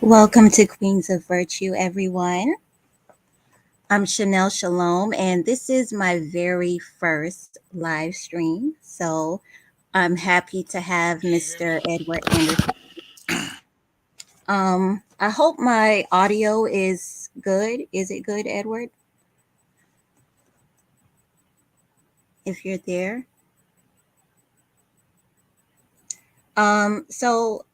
Welcome to Queens of Virtue, everyone. I'm Chanel Shalom, and this is my very first live stream. So I'm happy to have Mr. Edward Anderson. I hope my audio is good. Is it good, Edward? If you're there. So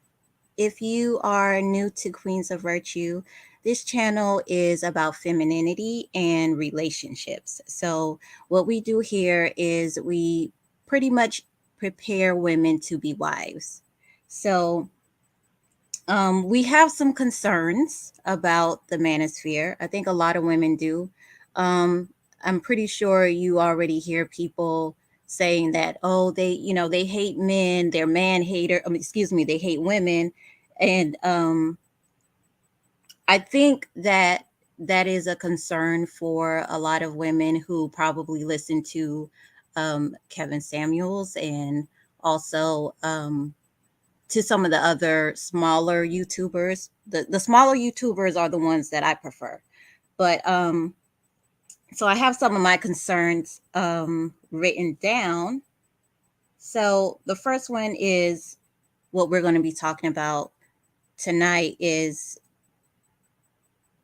if you are new to Queens of Virtue, this channel is about femininity and relationships. So, what we do here is we pretty much prepare women to be wives. So, we have some concerns about the manosphere. I think a lot of women do. Um, I'm pretty sure you already hear people saying that, oh, they hate men, they're man hater. Excuse me, they hate women, and I think that that is a concern for a lot of women who probably listen to Kevin Samuels and also to some of the other smaller YouTubers. The smaller YouTubers are the ones that I prefer. But so I have some of my concerns written down. So the first one is what we're going to be talking about tonight is,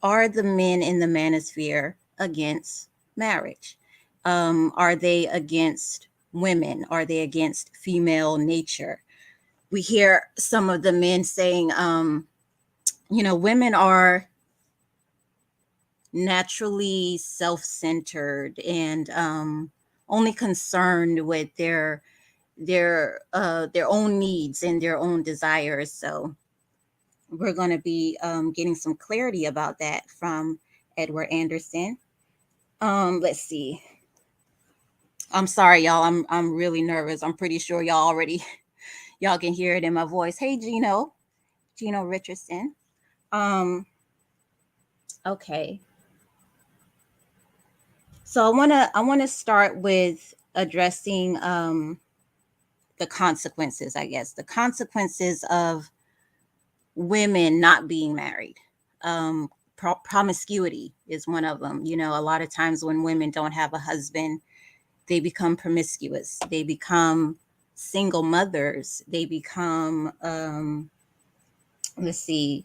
are the men in the manosphere against marriage? Are they against women? Are they against female nature? We hear some of the men saying, women are naturally self-centered and only concerned with their own needs and their own desires. So we're going to be getting some clarity about that from Edward Anderson. Let's see. I'm sorry, y'all. I'm really nervous. I'm pretty sure y'all can hear it in my voice. Hey, Gino Richardson. Um, okay. So I wanna start with addressing the consequences. I guess the consequences of women not being married. Promiscuity is one of them. A lot of times when women don't have a husband, they become promiscuous. They become single mothers. They become, let's see,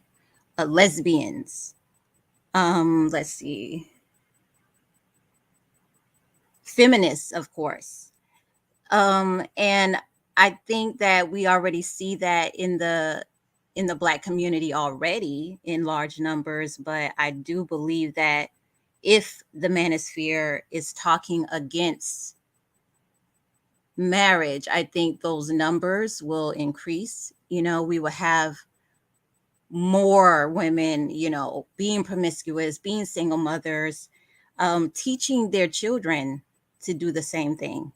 lesbians. Let's see, feminists, of course. And I think that we already see that in the Black community already in large numbers. But I do believe that if the manosphere is talking against marriage, I think those numbers will increase. We will have more women, being promiscuous, being single mothers, teaching their children to do the same thing,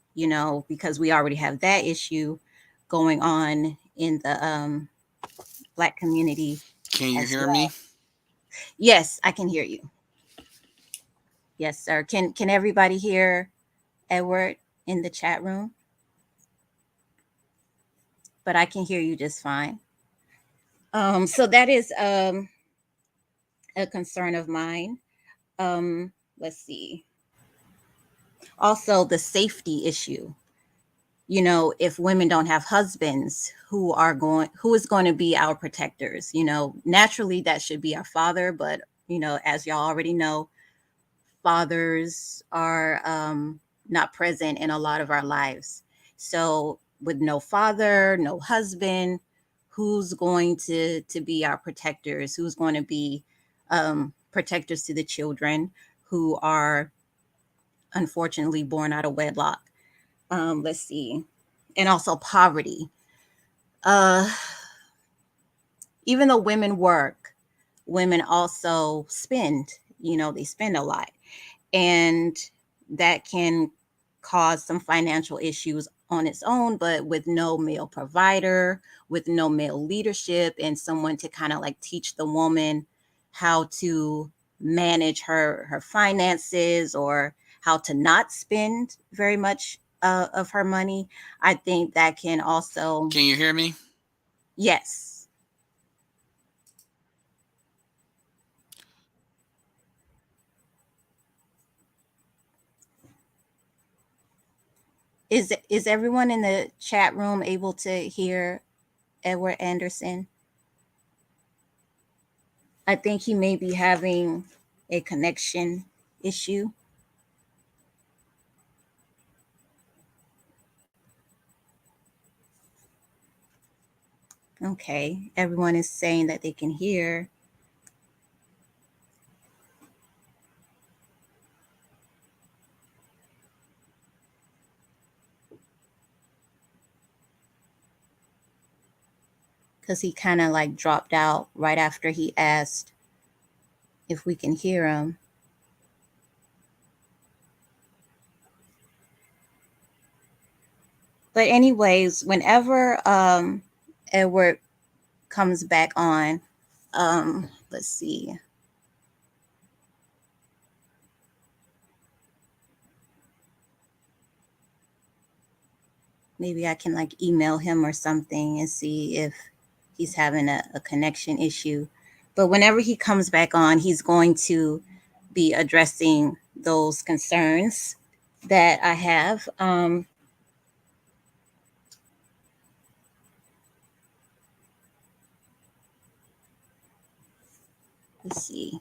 because we already have that issue going on in the Black community Can you as hear me? well. Yes, I can hear you. Yes, sir. Can everybody hear Edward in the chat room? But I can hear you just fine. So that is a concern of mine. Let's see. Also, the safety issue. If women don't have husbands, who is going to be our protectors? Naturally that should be our father, but as y'all already know, fathers are not present in a lot of our lives. So with no father, no husband, who's going to be our protectors? Who's going to be protectors to the children who are unfortunately born out of wedlock? Let's see. And also poverty. Uh, Even though women work, women also spend. They spend a lot, and that can cause some financial issues on its own. But with no male provider, with no male leadership, and someone to kind of like teach the woman how to manage her finances, or how to not spend very much of her money, I think that can also. Can you hear me? Yes. Is everyone in the chat room able to hear Edward Anderson? I think he may be having a connection issue. Okay, everyone is saying that they can hear. Because he kind of like dropped out right after he asked if we can hear him. But anyways, whenever Edward comes back on, let's see. Maybe I can like email him or something and see if he's having a connection issue. But whenever he comes back on, he's going to be addressing those concerns that I have. Let's see.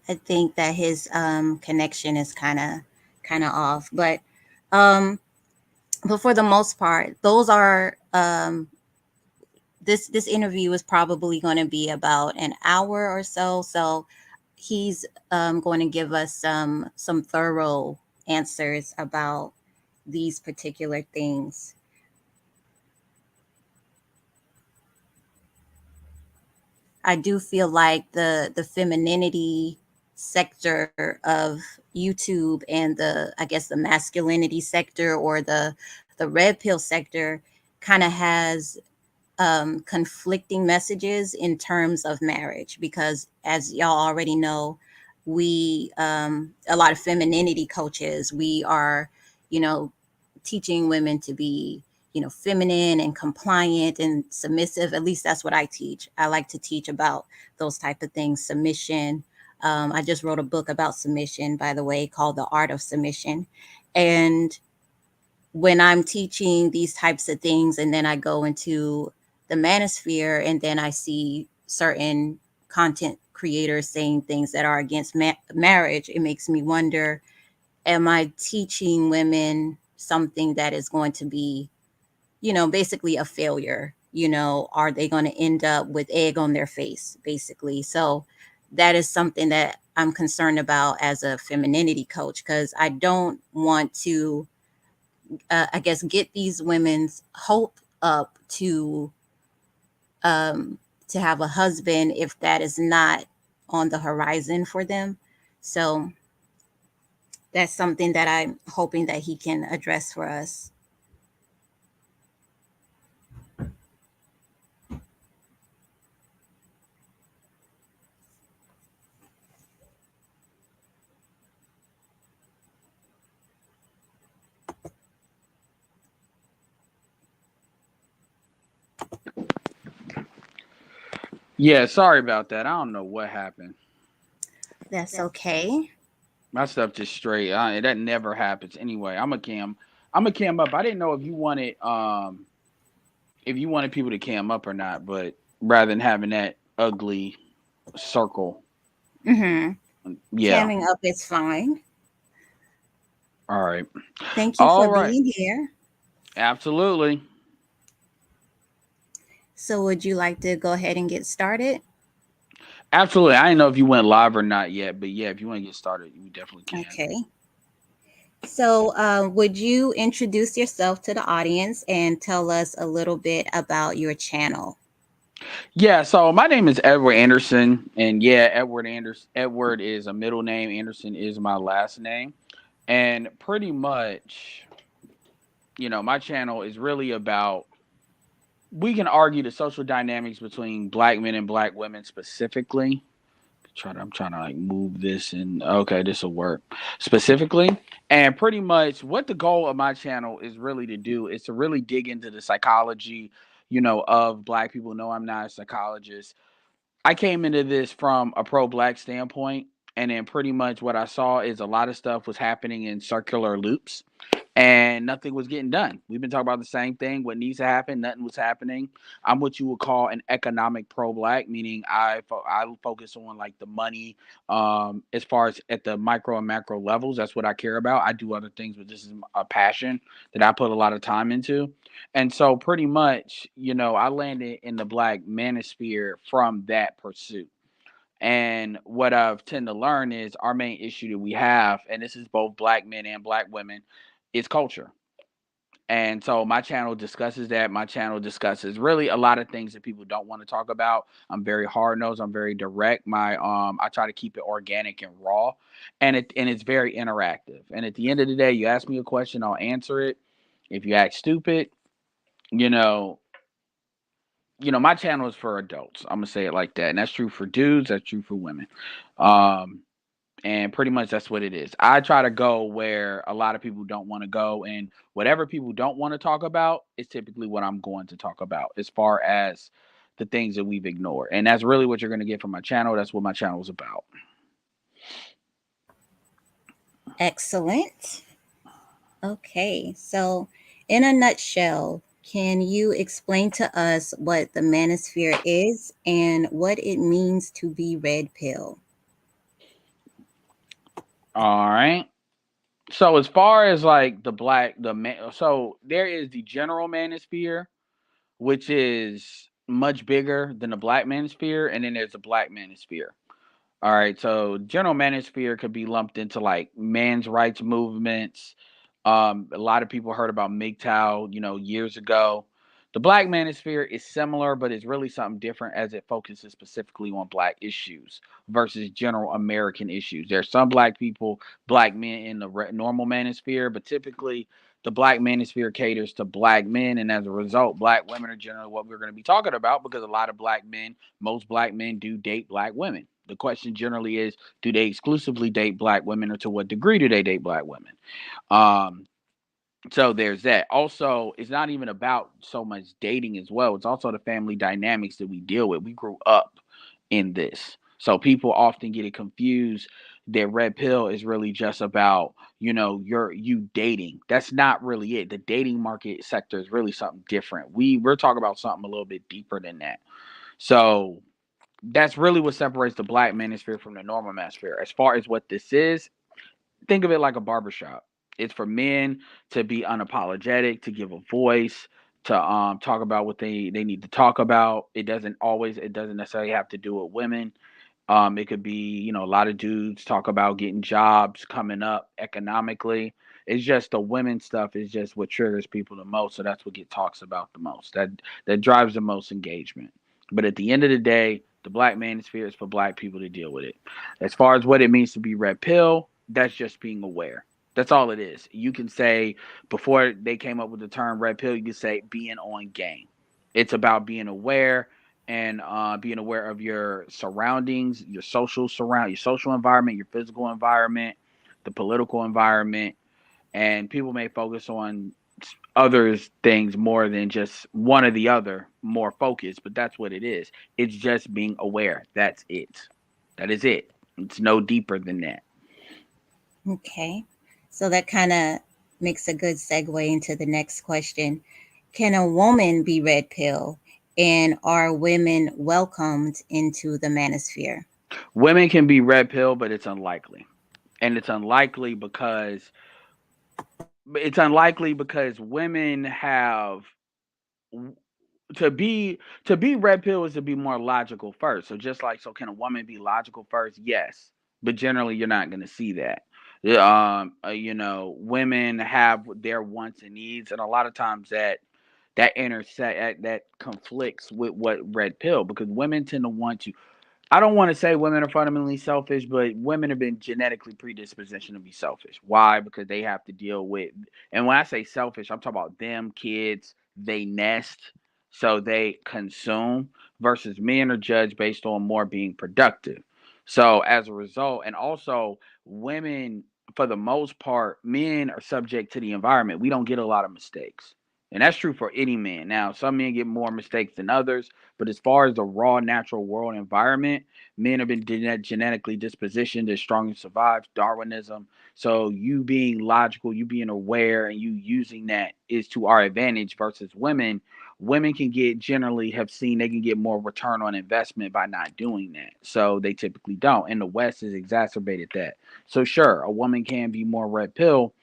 I think that his connection is kind of off, um, but for the most part, those are this interview is probably going to be about an hour or so. So he's going to give us some thorough answers about these particular things. I do feel like the femininity sector of YouTube and the I guess the masculinity sector or the red pill sector kind of has conflicting messages in terms of marriage because as y'all already know, we a lot of femininity coaches, we are, you know, teaching women to be, you know, feminine and compliant and submissive. At least that's what I teach. I like to teach about those type of things, submission. I just wrote a book about submission, by the way, called The Art of Submission. And when I'm teaching these types of things, and then I go into the manosphere, and then I see certain content creators saying things that are against marriage, it makes me wonder, am I teaching women something that is going to be, you know, basically a failure? You know, are they going to end up with egg on their face, basically? So that is something that I'm concerned about as a femininity coach, because I don't want to I guess, get these women's hope up to have a husband if that is not on the horizon for them. So that's something that I'm hoping that he can address for us. Yeah, sorry about that. I don't know what happened. That's okay. My stuff just straight. That never happens anyway. I'm a cam up. I didn't know if you wanted people to cam up or not, but rather than having that ugly circle, Mm-hmm. yeah. Camming up is fine. All right. Thank you for All right. being here. Absolutely. So would you like to go ahead and get started? Absolutely. I didn't know if you went live or not yet, but yeah, if you want to get started, you definitely can. Okay. So, would you introduce yourself to the audience and tell us a little bit about your channel? Yeah, so my name is Edward Anderson, and yeah, Edward Anderson. Edward is a middle name. Anderson is my last name, and pretty much My channel is really about, we can argue the social dynamics between black men and black women specifically. I'm trying to like move this, and okay, this will work specifically. And pretty much what the goal of my channel is really to do is to really dig into the psychology, of black people. No, I'm not a psychologist. I came into this from a pro black standpoint, and then pretty much what I saw is a lot of stuff was happening in circular loops and nothing was getting done. We've been talking about the same thing. What needs to happen, nothing was happening. I'm what you would call an economic pro-black, meaning I focus on like the money, as far as at the micro and macro levels. That's what I care about. I do other things, but this is a passion that I put a lot of time into. And so pretty much, I landed in the black manosphere from that pursuit. And what I've tend to learn is our main issue that we have, and this is both black men and black women, is culture. And so my channel discusses that. My channel discusses really a lot of things that people don't want to talk about. I'm very hard nosed. I'm very direct. I try to keep it organic and raw, and it's very interactive. And at the end of the day, you ask me a question, I'll answer it. If you act stupid, you know, my channel is for adults. I'm gonna say it like that, and that's true for dudes. That's true for women. Um, and pretty much that's what it is. I try to go where a lot of people don't want to go, and whatever people don't want to talk about is typically what I'm going to talk about as far as the things that we've ignored. And that's really what you're going to get from my channel. That's what my channel is about. Excellent. Okay, so in a nutshell, can you explain to us what the manosphere is and what it means to be red pill? All right. So as far as like so there is the general manosphere, which is much bigger than the black manosphere, and then there's the black manosphere. All right, so general manosphere could be lumped into like men's rights movements. A lot of people heard about MGTOW, years ago. The black manosphere is similar, but it's really something different as it focuses specifically on black issues versus general American issues. There are some black people, black men in the normal manosphere, but typically the black manosphere caters to black men, and as a result, black women are generally what we're going to be talking about because a lot of most black men do date black women. The question generally is, do they exclusively date black women, or to what degree do they date black women? Um, so there's that. Also, it's not even about so much dating as well. It's also the family dynamics that we deal with. We grew up in this. So people often get it confused that red pill is really just about, you dating. That's not really it. The dating market sector is really something different. We're talking about something a little bit deeper than that. So that's really what separates the black manosphere from the normal manosphere. As far as what this is, think of it like a barbershop. It's for men to be unapologetic, to give a voice, to talk about what they need to talk about. It doesn't necessarily have to do with women. It could be, a lot of dudes talk about getting jobs coming up economically. It's just the women stuff is just what triggers people the most. So that's what get talks about the most. That drives the most engagement. But at the end of the day, the black manosphere is for black people to deal with it. As far as what it means to be red pill, that's just being aware. That's all it is. You can say, before they came up with the term red pill, you can say being on game. It's about being aware, and being aware of your surroundings, your social environment, your physical environment, the political environment, and people may focus on others things more than just one or the other, more focused, but that's what it is. It's just being aware. That's it. That is it. It's no deeper than that. Okay, so that kind of makes a good segue into the next question. Can a woman be red pill? And are women welcomed into the manosphere? Women can be red pill, but it's unlikely. And it's unlikely because women have to be to be red pill is to be more logical first. So just like, so can a woman be logical first? Yes, but generally you're not going to see that. Yeah, women have their wants and needs, and a lot of times that intersect that conflicts with what red pill, because women tend to want to. I don't want to say women are fundamentally selfish, but women have been genetically predispositioned to be selfish. Why? Because they have to deal with, and when I say selfish, I'm talking about them, kids, they nest, so they consume, versus men are judged based on more being productive. So as a result, and also women, for the most part, men are subject to the environment. We don't get a lot of mistakes. And that's true for any man. Now, some men get more mistakes than others, but as far as the raw natural world environment, men have been genetically dispositioned as strong and survive Darwinism. So you being logical, you being aware, and you using that is to our advantage versus women. Women can get generally have seen they can get more return on investment by not doing that. So they typically don't. And the West has exacerbated that. So sure, a woman can be more red pill,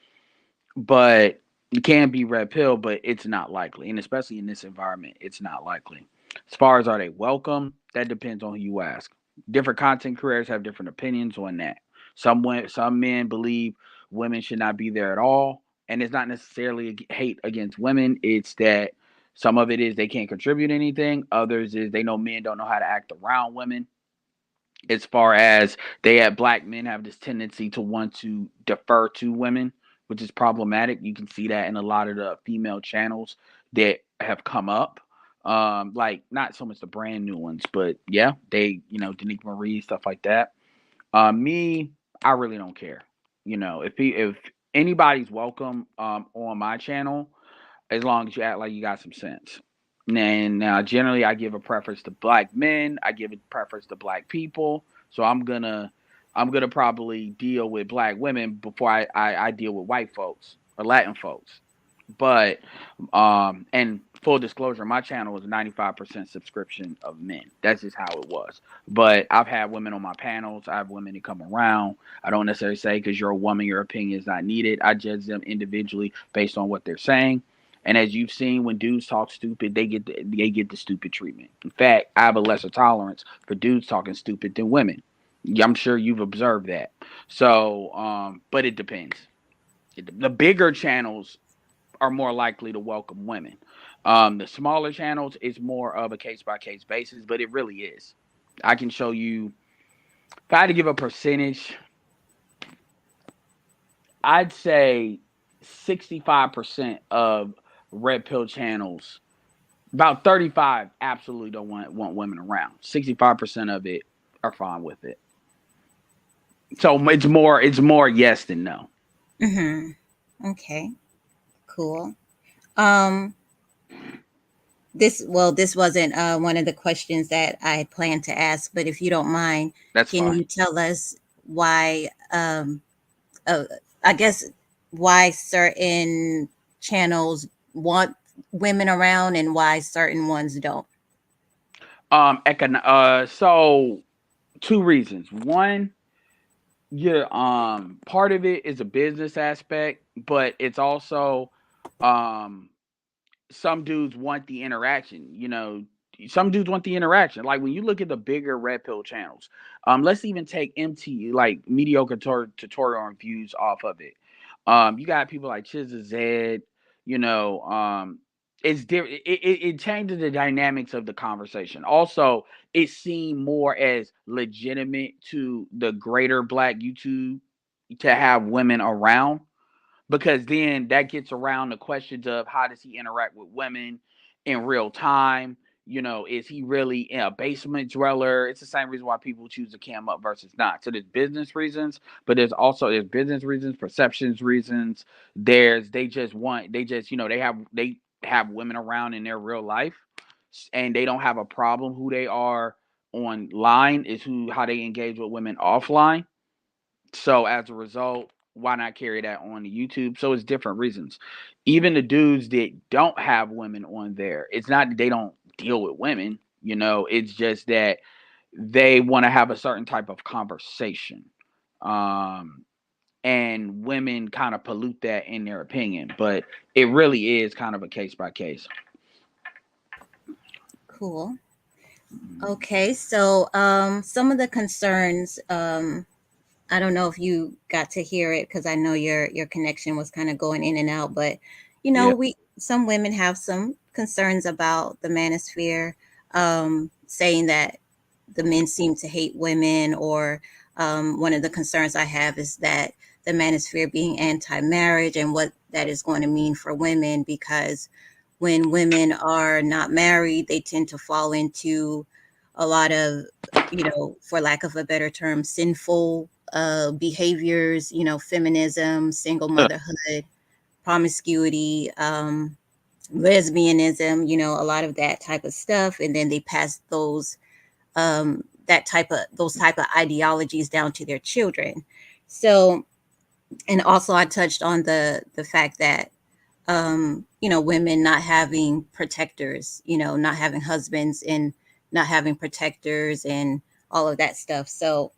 but you can be red pill, but it's not likely. And especially in this environment, it's not likely. As far as are they welcome, that depends on who you ask. Different content creators have different opinions on that. Some men believe women should not be there at all, and it's not necessarily hate against women. It's that some of it is they can't contribute anything. Others is they know men don't know how to act around women, as far as they have black men have this tendency to want to defer to women, which is problematic. You can see that in a lot of the female channels that have come up. Like not so much the brand new ones, but yeah, they, Danique Marie, stuff like that. Me, I really don't care. If anybody's welcome on my channel, as long as you act like you got some sense. And now, generally, I give a preference to black men. I give a preference to black people. So I'm gonna probably deal with black women before I deal with white folks or Latin folks. But and full disclosure, my channel was 95% subscription of men. That's just how it was. But I've had women on my panels. I have women that come around. I don't necessarily say because you're a woman, your opinion is not needed. I judge them individually based on what they're saying. And as you've seen, when dudes talk stupid, they get the stupid treatment. In fact, I have a lesser tolerance for dudes talking stupid than women. I'm sure you've observed that. So, but it depends. The bigger channels are more likely to welcome women. The smaller channels is more of a case by case basis, but it really is. I can show you. If I had to give a percentage, I'd say 65% of red pill channels, about 35 absolutely don't want women around. 65% of it are fine with it. So it's more yes than no. Okay, cool. Um, this wasn't one of the questions that I planned to ask, but if you don't mind, That's can fine. you tell us why? Uh, I guess why certain channels want women around and why certain ones don't. So two reasons. One, yeah, part of it is a business aspect, but it's also um some dudes want the interaction. Some dudes want the interaction. Like when you look at the bigger red pill channels, let's even take MT like mediocre tutorial reviews off of it. You got people like Chizza Zed. You know, it's different. It changes the dynamics of the conversation. Also, it seemed more as legitimate to the greater Black YouTube to have women around, because then that gets around the questions of how does he interact with women in real time. Is he really a basement dweller? It's the same reason why people choose to cam up versus not. So there's business reasons, but there's business reasons, perceptions reasons. They have women around in their real life, and they don't have a problem who they are online is how they engage with women offline. So as a result, why not carry that on to YouTube? So it's different reasons. Even the dudes that don't have women on there, it's not that they don't deal with women. It's just that they want to have a certain type of conversation. Um, and women kind of pollute that in their opinion, but it really is kind of a case by case. Cool. Okay, so some of the concerns, I don't know if you got to hear it because I know your connection was kind of going in and out, but Yeah. we some women have some concerns about the manosphere, saying that the men seem to hate women, or one of the concerns I have is that the manosphere being anti-marriage and what that is going to mean for women, because when women are not married, they tend to fall into a lot of, for lack of a better term, sinful behaviors, feminism, single motherhood, promiscuity, lesbianism, a lot of that type of stuff. And then they pass those type of ideologies down to their children. So, and also I touched on the fact that women not having protectors, not having husbands and not having protectors and all of that stuff. So,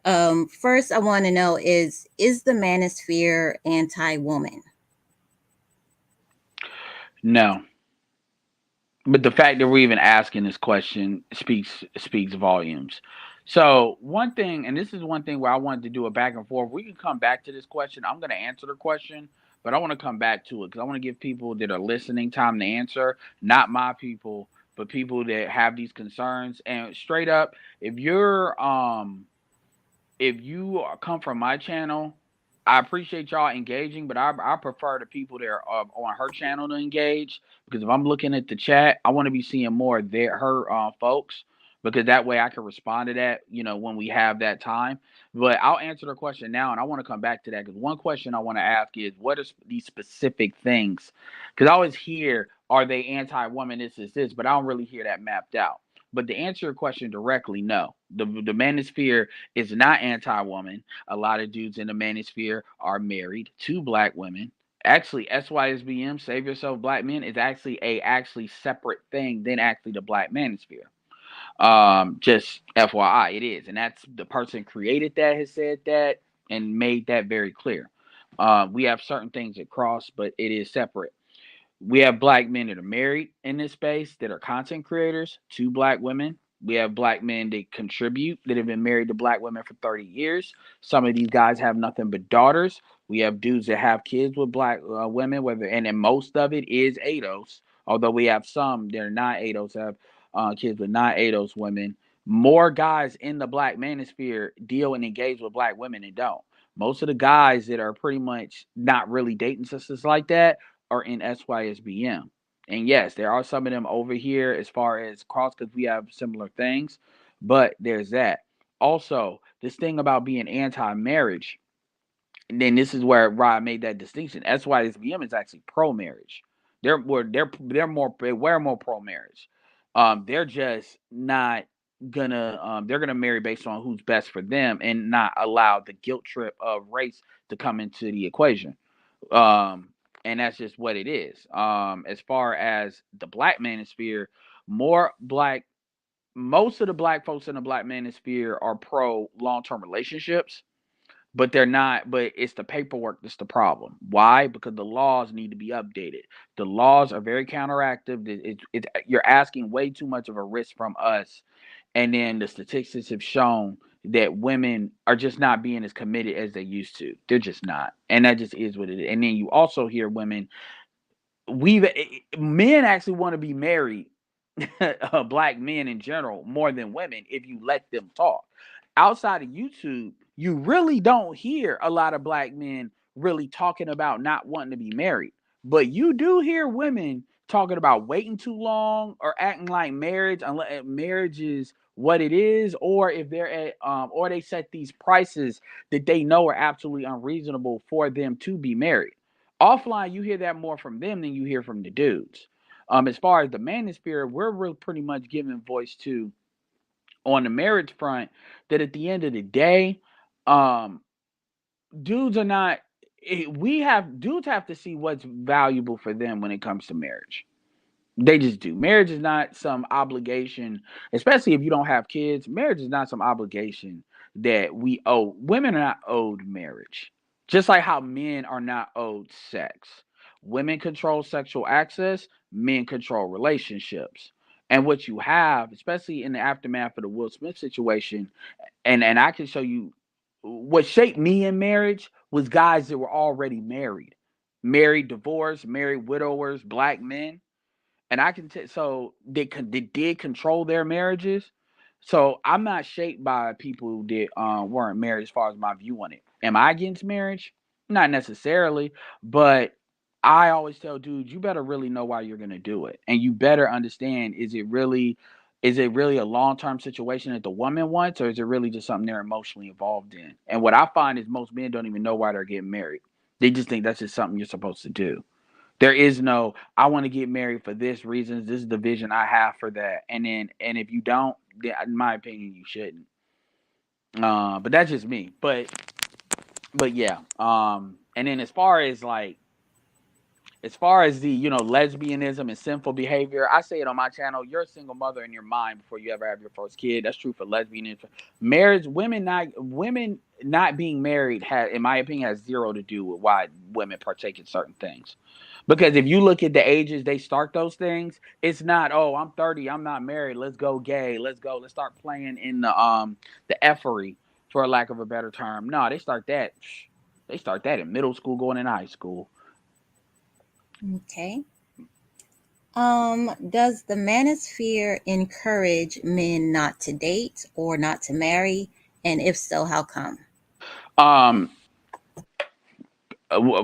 first I want to know is the manosphere anti-woman? No. But the fact that we're even asking this question speaks volumes. So one thing, and this is one thing where I wanted to do a back and forth. We can come back to this question. I'm going to answer the question, but I want to come back to it because I want to give people that are listening time to answer, not my people, but people that have these concerns. And straight up, if you're if you come from my channel, I appreciate y'all engaging, but I prefer the people that are on her channel to engage because if I'm looking at the chat, I want to be seeing more of her folks because that way I can respond to that, when we have that time. But I'll answer the question now, and I want to come back to that because one question I want to ask is what are these specific things? Because I always hear, are they anti-woman? This, but I don't really hear that mapped out. But to answer your question directly, no. The manosphere is not anti-woman. A lot of dudes in the manosphere are married to black women. Actually, SYSBM, Save Yourself Black Men, is actually a separate thing than actually the black manosphere. Just FYI, it is, and that's the person created that has said that and made that very clear. We have certain things that cross, but it is separate. We have black men that are married in this space that are content creators to black women. We have black men that contribute that have been married to black women for 30 years. Some of these guys have nothing but daughters. We have dudes that have kids with black women, and then most of it is ADOS, although we have some that are not ADOS, have kids with not ADOS women. More guys in the black manosphere deal and engage with black women than don't. Most of the guys that are pretty much not really dating sisters like that are in SYSBM. And yes, there are some of them over here as far as cross because we have similar things, but there's that. Also, this thing about being anti marriage, and then this is where Rod made that distinction. SYSBM is actually pro marriage. They're more pro marriage. They're just not they're gonna marry based on who's best for them and not allow the guilt trip of race to come into the equation. Um, and that's just what it is. As far as the black manosphere, more black, most of the black folks in the black manosphere are pro long term relationships, but they're not. But it's the paperwork that's the problem. Why? Because the laws need to be updated. The laws are very counteractive. You're asking way too much of a risk from us, and then the statistics have shown that women are just not being as committed as they used to. They're just not. And that just is what it is. And then you also hear women, men actually want to be married, black men in general, more than women if you let them talk. Outside of YouTube, you really don't hear a lot of black men really talking about not wanting to be married. But you do hear women talking about waiting too long or acting like marriage is what it is, or if they're at or they set these prices that they know are absolutely unreasonable for them to be married. Offline, you hear that more from them than you hear from the dudes. As far as the manosphere, we're really pretty much giving voice to on the marriage front that at the end of the day, um, dudes are not. We have dudes have to see what's valuable for them when it comes to marriage. They just do. Marriage is not some obligation, especially if you don't have kids. Marriage is not some obligation that we owe. Women are not owed marriage, just like how men are not owed sex. Women control sexual access, men control relationships. And what you have, especially in the aftermath of the Will Smith situation, and I can show you what shaped me in marriage was guys that were already married, divorced, married widowers, black men, and I can tell. So they did control their marriages, So I'm not shaped by people that weren't married as far as my view on it. Am I against marriage? Not necessarily, but I always tell dudes, you better really know why you're gonna do it. And you better understand, is it really a long term situation that the woman wants, or is it really just something they're emotionally involved in? And what I find is most men don't even know why they're getting married. They just think that's just something you're supposed to do. There is no, I want to get married for this reasons. This is the vision I have for that. And if you don't, then in my opinion, you shouldn't. But that's just me. But yeah. And then as far as the lesbianism and sinful behavior, I say it on my channel. You're a single mother in your mind before you ever have your first kid. That's true for lesbianism. Marriage, women not being married in my opinion, has zero to do with why women partake in certain things. Because if you look at the ages they start those things, it's not, oh, I'm 30, I'm not married, let's go gay, let's start playing in the effery, for lack of a better term. No, they start that in middle school, going in high school. Okay. Does the manosphere encourage men not to date or not to marry? And if so, how come? Um,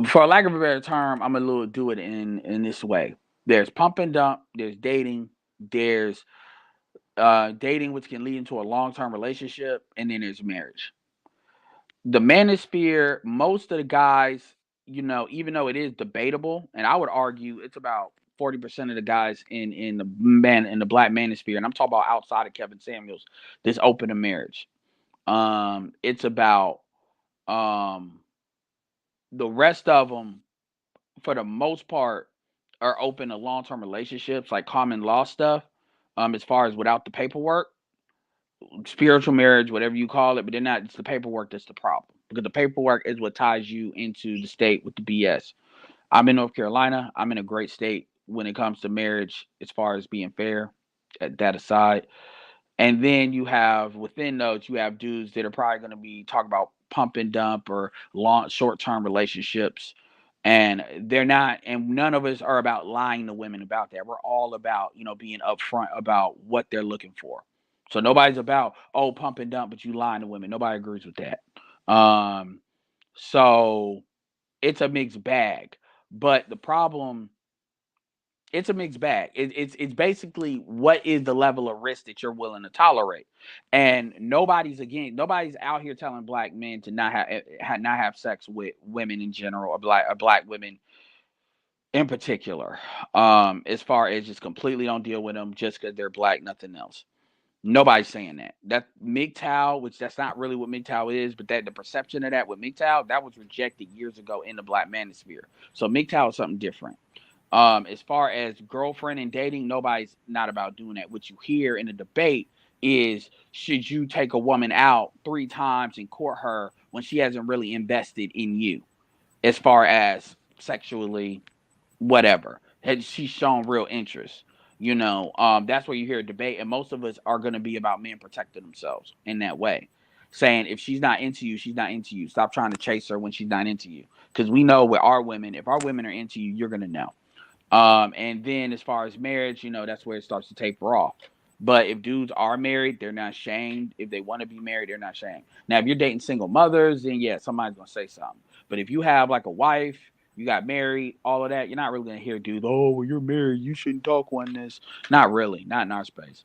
for lack of a better term, I'm gonna do it in this way. There's pump and dump. There's dating. There's dating, which can lead into a long term relationship, and then there's marriage. The manosphere, most of the guys, even though it is debatable, and I would argue it's about 40% of the guys in the black manosphere, and I'm talking about outside of Kevin Samuels, that's open to marriage. It's about um the rest of them, for the most part, are open to long term relationships, like common law stuff. As far as without the paperwork, spiritual marriage, whatever you call it, but they're not. It's the paperwork that's the problem, because the paperwork is what ties you into the state with the BS. I'm in North Carolina. I'm in a great state when it comes to marriage, as far as being fair. That aside, and then you have, within those, you have dudes that are probably going to be talking about pump and dump or long short term relationships. And they're not, and none of us are about lying to women about that. We're all about, being upfront about what they're looking for. So nobody's about, oh, pump and dump, but you lying to women. Nobody agrees with that. So it's a mixed bag. But the problem, it's a mixed bag. It's basically, what is the level of risk that you're willing to tolerate, and nobody's out here telling black men to not have sex with women in general, or black women in particular. As far as just completely don't deal with them just because they're black, nothing else. Nobody's saying that. That MGTOW, which that's not really what MGTOW is, but that the perception of that with MGTOW, that was rejected years ago in the black manosphere. So MGTOW is something different. As far as girlfriend and dating, nobody's not about doing that. What you hear in the debate is, should you take a woman out 3 times and court her when she hasn't really invested in you, as far as sexually, whatever? Had she shown real interest? That's where you hear a debate, and most of us are going to be about men protecting themselves in that way, saying, if she's not into you, she's not into you. Stop trying to chase her when she's not into you, because we know with our women, if our women are into you, you're going to know. And then as far as marriage, that's where it starts to taper off. But if dudes are married, they're not shamed. If they want to be married, they're not shamed. Now, if you're dating single mothers, then yeah, somebody's gonna say something. But if you have like a wife, you got married, all of that, you're not really gonna hear dudes, oh, well, you're married, you shouldn't talk on this. Not really, not in our space.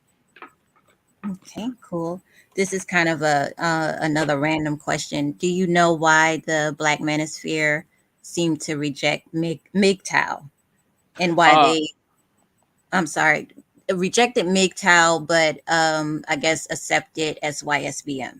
Okay, cool. This is kind of a another random question. Do you know why the Black Manosphere seem to reject MGTOW and why Uh, they? I'm sorry, rejected MGTOW, but I guess accepted SYSBM.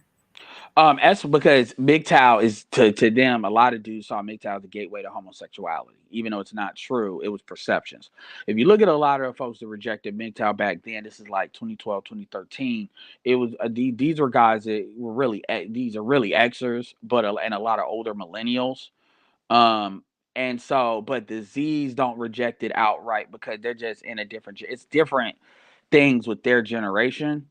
That's because MGTOW is, to them, a lot of dudes saw MGTOW as the gateway to homosexuality, even though it's not true. It was perceptions. If you look at a lot of the folks that rejected MGTOW back then, this is like 2012, 2013. It was these were guys that were really, these are really Xers, and a lot of older millennials. Um, and so, but the Z's don't reject it outright because they're just in a different. It's different things with their generation.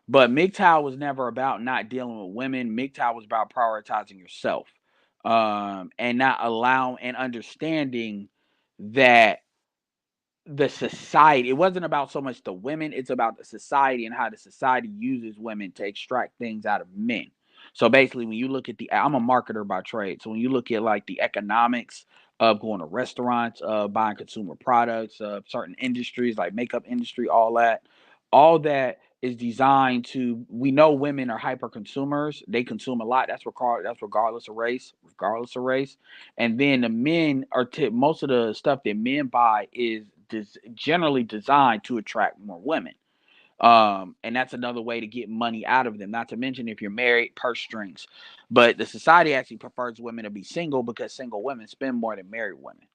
But MGTOW was never about not dealing with women. MGTOW was about prioritizing yourself, and not allowing and understanding that the society. It wasn't about so much the women, it's about the society and how the society uses women to extract things out of men. So basically, when you look at I'm a marketer by trade. So when you look at like the economics of going to restaurants, buying consumer products, certain industries like makeup industry, all that is designed to. We know women are hyper consumers. They consume a lot. That's regardless of race, And then the men are most of the stuff that men buy is generally designed to attract more women. And that's another way to get money out of them. Not to mention if you're married, purse strings. But the society actually prefers women to be single because single women spend more than married women.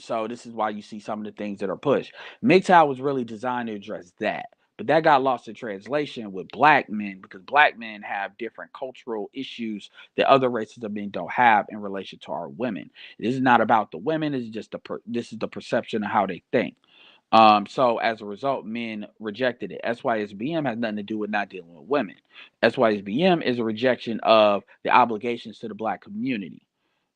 So this is why you see some of the things that are pushed. MGTOW was really designed to address that. But that got lost in translation with black men because black men have different cultural issues that other races of men don't have in relation to our women. This is not about the women. This is just this is the perception of how they think. So as a result, men rejected it. SYSBM has nothing to do with not dealing with women. SYSBM is a rejection of the obligations to the black community.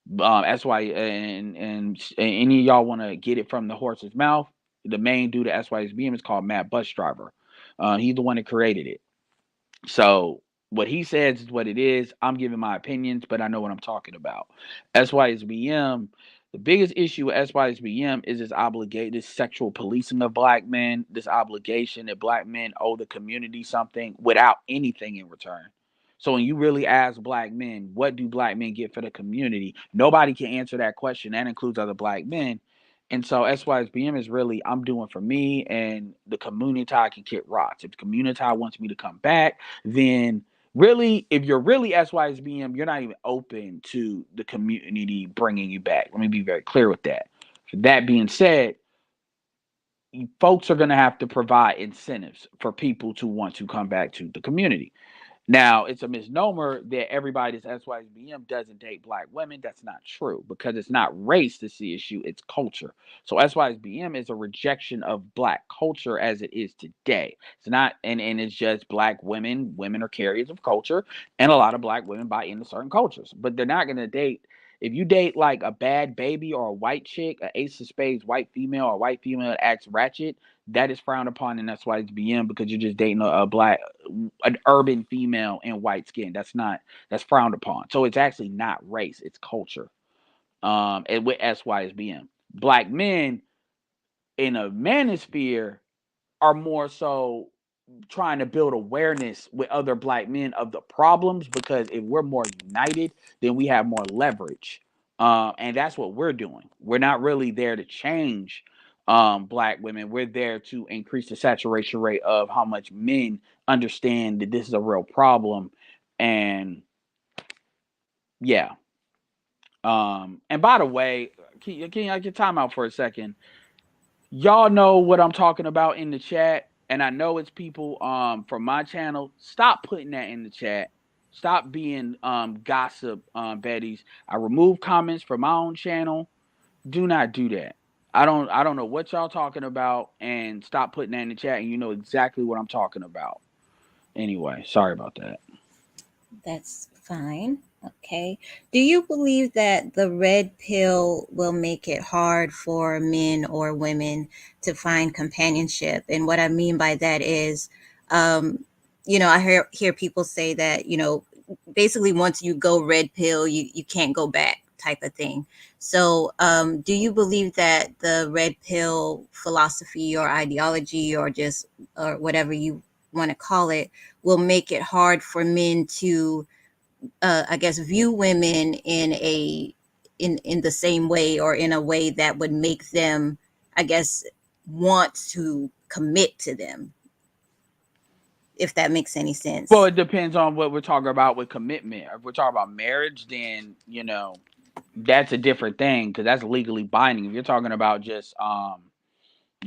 That's why, and any of y'all want to get it from the horse's mouth. The main dude at SYSBM is called Matt Bus Driver. He's the one that created it. So what he says is what it is. I'm giving my opinions, but I know what I'm talking about. SYSBM, the biggest issue with SYSBM is this sexual policing of black men, this obligation that black men owe the community something without anything in return. So when you really ask black men, what do black men get for the community? Nobody can answer that question. That includes other black men. And so SYSBM is really I'm doing for me and the community can kick rocks. If the community wants me to come back, then really, if you're really SYSBM, you're not even open to the community bringing you back. Let me be very clear with that. That being said, folks are going to have to provide incentives for people to want to come back to the community. Now, it's a misnomer that everybody that's SYSBM doesn't date black women. That's not true because it's not race that's the issue, it's culture. So SYSBM is a rejection of black culture as it is today. It's not, and it's just black women. Women are carriers of culture, and a lot of black women buy into certain cultures, but they're not going to date. If you date like a bad baby or a white chick, an ace of spades white female, or a white female that acts ratchet, that is frowned upon in SYSBM because you're just dating an urban female in white skin. That's frowned upon. So it's actually not race, it's culture. And with SYSBM, black men in a manosphere are more so trying to build awareness with other black men of the problems because if we're more united, then we have more leverage. And that's what we're doing. We're not really there to change black women. We're there to increase the saturation rate of how much men understand that this is a real problem. And yeah. And by the way, can I get time out for a second? Y'all know what I'm talking about in the chat, and I know it's people from my channel. Stop putting that in the chat. Stop being gossip betties. I remove comments from my own channel. Do not do that. I don't know what y'all talking about, and stop putting that in the chat, and you know exactly what I'm talking about. Anyway, sorry about that. That's fine. Okay. Do you believe that the red pill will make it hard for men or women to find companionship? And what I mean by that is, um, I hear people say that, basically once you go red pill, you can't go back type of thing. So, do you believe that the red pill philosophy or ideology or whatever you want to call it will make it hard for men to I guess view women in the same way or in a way that would make them, I guess, want to commit to them, if that makes any Well, sense. it depends on what we're talking about with commitment. If we're talking about marriage, then that's a different thing because that's legally binding. If you're talking about just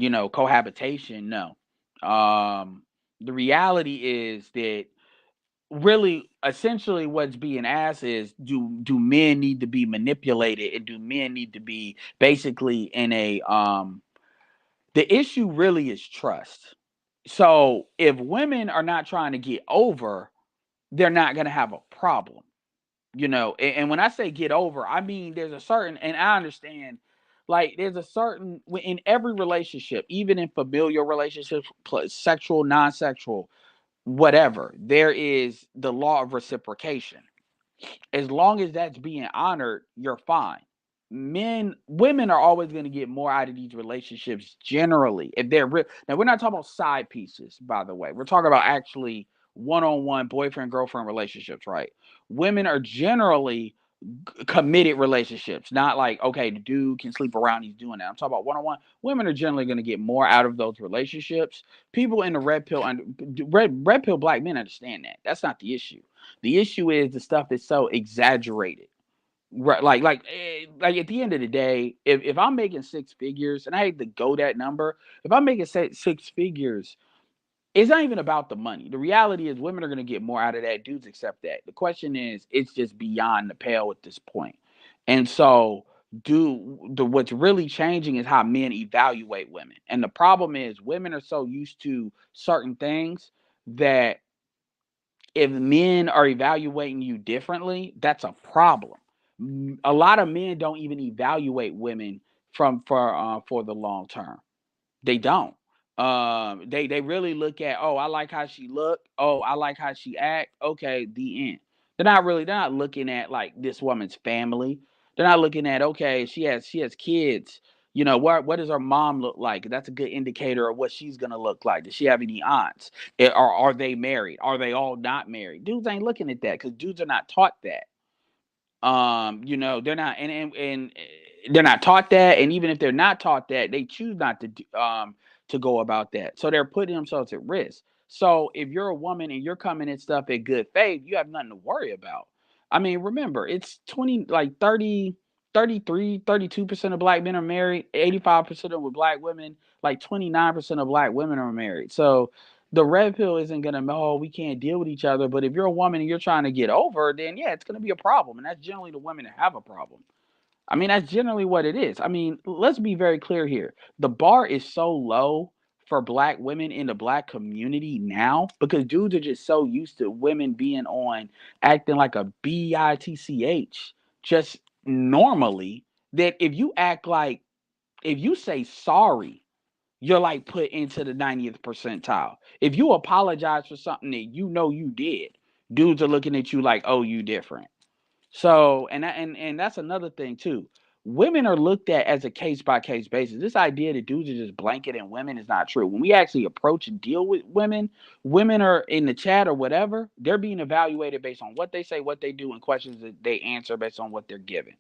cohabitation, no. The reality is that really essentially what's being asked is do men need to be manipulated and do men need to be basically in a the issue really is trust. So if women are not trying to get over, they're not going to have a problem. And when I say get over, I mean there's a certain, and I understand Like there's a certain in every relationship, even in familial relationships, sexual, non-sexual, whatever, there is the law of reciprocation. As long as that's being honored, you're fine. Women are always going to get more out of these relationships generally if they're real. Now we're not talking about side pieces, by the way. We're talking about actually one-on-one boyfriend girlfriend relationships, right? Women are generally committed relationships, not like okay, the dude can sleep around, he's doing that. I'm talking about one-on-one. Women are generally going to get more out of those relationships. People in the red pill black men understand that. That's not the issue. The issue is the stuff that's so exaggerated. Right, like at the end of the day, if I'm making six figures, and I hate to go that number, if I'm making six figures, it's not even about the money. The reality is women are going to get more out of that. Dudes accept that. The question is, it's just beyond the pale at this point. And so, what's really changing is how men evaluate women. And the problem is, women are so used to certain things that if men are evaluating you differently, that's a problem. A lot of men don't even evaluate women for the long term. They don't. They really look at, oh, I like how she look. Oh, I like how she act. Okay, the end. They're not looking at like this woman's family. They're not looking at, okay, she has kids. You know, what does her mom look like? That's a good indicator of what she's gonna look like. Does she have any aunts? Or are they married? Are they all not married? Dudes ain't looking at that because dudes are not taught that. They're not, and they're not taught that, and even if they're not taught that, they choose not to go about that, so they're putting themselves at risk. So if you're a woman and you're coming at stuff at good faith, you have nothing to worry about. I mean, remember, it's 20 like 30, 33, 32% of black men are married, 85% of with black women, like 29% of black women are married. So the red pill isn't gonna, oh, we can't deal with each other. But if you're a woman and you're trying to get over, then yeah, it's gonna be a problem. And that's generally the women that have a problem. I mean, that's generally what it is. I mean, let's be very clear here. The bar is so low for black women in the black community now because dudes are just so used to women being on acting like a bitch just normally, that if you say sorry, you're like put into the 90th percentile. If you apologize for something that you know you did, dudes are looking at you like, oh, you different. So, and that's another thing too. Women are looked at as a case by case basis. This idea that dudes are just blanketing women is not true. When we actually approach and deal with women, women are in the chat or whatever, they're being evaluated based on what they say, what they do, and questions that they answer based on what they're given.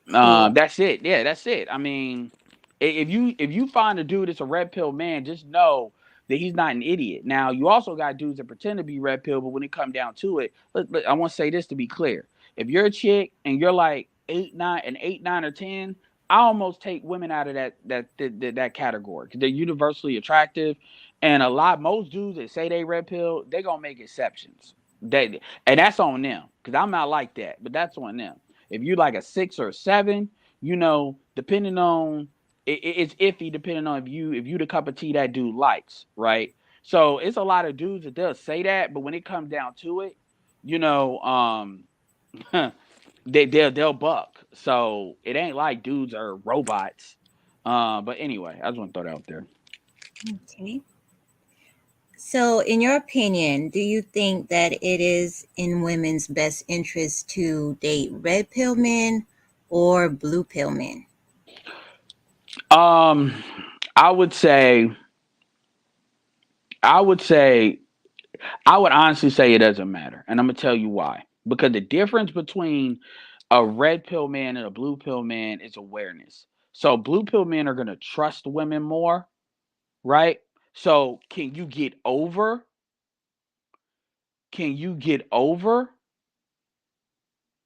Yeah. That's it. Yeah, that's it. I mean, if you find a dude that's a red pill man, just know that he's not an idiot. Now, you also got dudes that pretend to be red pill, but when it come down to it, I want to say this to be clear: if you're a chick and you're like 8, 9, or 10, I almost take women out of that category because they're universally attractive, and most dudes that say they red pill, they gonna make exceptions. And that's on them because I'm not like that, but that's on them. If you like a 6 or 7, depending on it's iffy depending on if you the cup of tea that dude likes, right? So it's a lot of dudes that they'll say that, but when it comes down to it, you know, they'll buck. So it ain't like dudes are robots. But anyway, I just want to throw that out there. Okay. So, in your opinion, do you think that it is in women's best interest to date red pill men or blue pill men? Um, I would say, I would say I would honestly say it doesn't matter. And I'm going to tell you why. Because the difference between a red pill man and a blue pill man is awareness. So blue pill men are going to trust women more, right? So can you get over